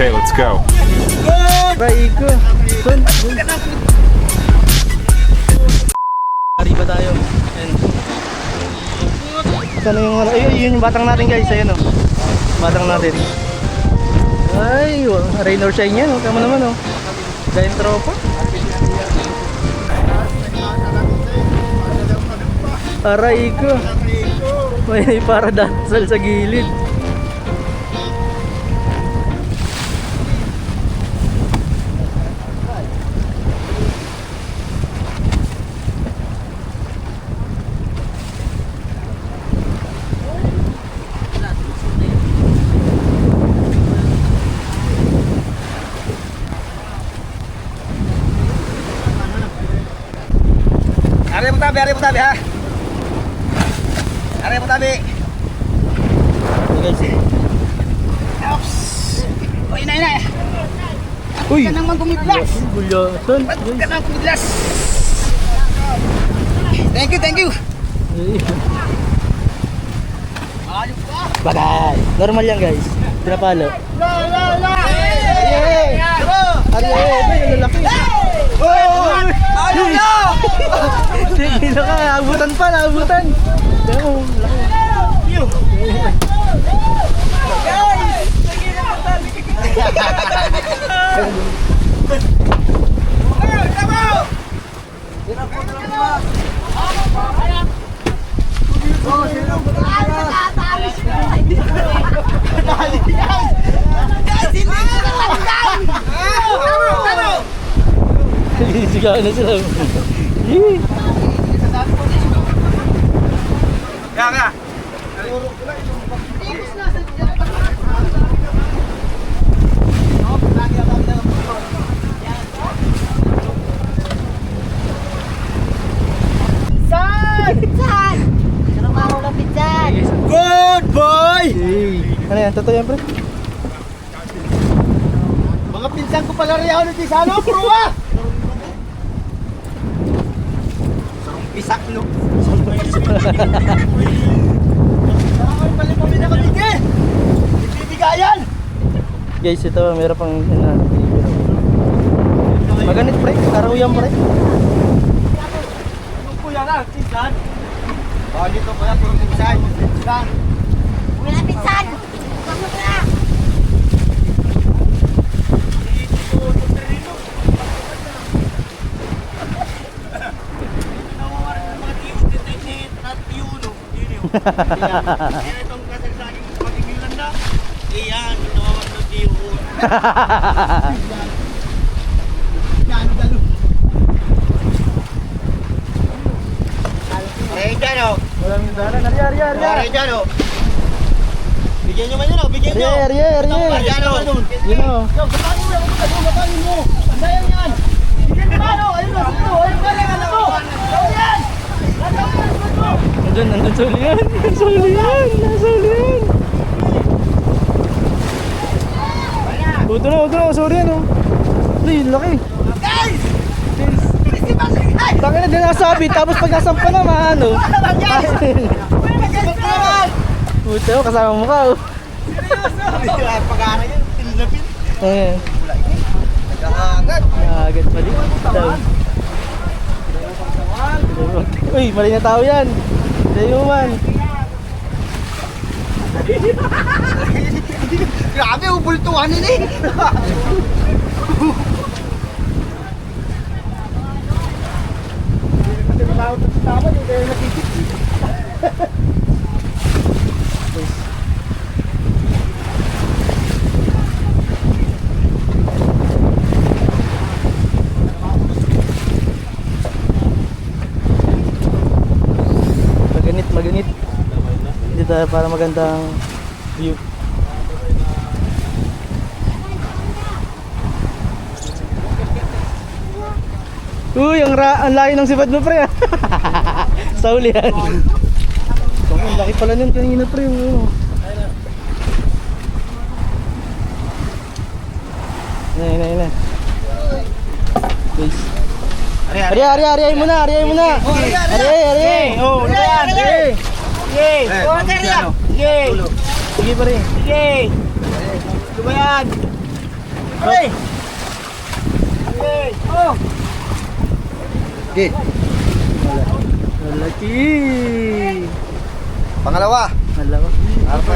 Okay, let's go. Raiko. Arriba tayo. Ayan. Saan na yung ano? Ayun, yun yung batang natin guys. Ayan o. Batang natin. Ay, rain or shine yan. Tama naman o. Dahil tropa. Aray ko. May para dasal sa gilid. Ari mo tabi ha. Ari mo tabi. Okay guys. Ops. O ina. Uy. Ka nang magumidlas. Bulyasan. Ka nang kumidlas. Thank you. Ayos ka. Bagay. Normal yan guys. Pinapalo. La. Hey. Ari, yung lalaki. Ayos na. Sige na ka, naabutan pa. Diyan mo, laki. Guys, sige na Sigaw na sila. Kaya. Good boy! Ano yan? Totoo yan, pre? Mga pinsan ko pala rin ako ng Tisano, bro ah! Sarong pisak, no? Sarong pali-pamilya ka, Bige! Ibibigayan! Guys, ito, meron pang maganit, pre. Karaw yan, pre. Ano po yan ah, Tisan? Oh, dito pala, puro Tisan. Tisan. Wala pinsan! Kamu na! Itong kasagsaling pag-ibilan na, iyan, nawawag ng tiyuon. Yan, galo. Ay, dyan o. Walang mindaran. Arya. Dyan o. Bigyan nyo man yun o, bigyan nyo. Arya. Dyan o. Yun o. Batangin mo. Andayan yan. Bigyan nyo man o. Ayun o, sino. Ayun ka lang, alam mo. Ayun yan. Nandun sa ulian. Nasa ulian. Uto na. Sorry ano. Ay, laki. Guys! Kasi pasig. Ay! Bakit na din nasabi, tapos pag nasampa naman, ano? Ano naman yan? Guys naman! Puto, kasama mo ka, oh. Seryoso! Pag-aaral yan, tinlapin. Ayan. Nag-aangat. Agad mali. Daw. Uy, mali na tao yan. Dayo man. Grabe, ubultuhan yun eh. Maganit. Dito para magandang view. Uy, ang layo ng sipad mo, pre. Sa ulihan. Ang laki pala nun kanina, pre. Ayun. Guys. Ari muna. Ari. Oh, ano yan? Yay! Sige pa rin. Yay! Ano ba yan? Pre! Okay. Oh! Okay. Malaki. Pangalawa. Alam mo. Apa?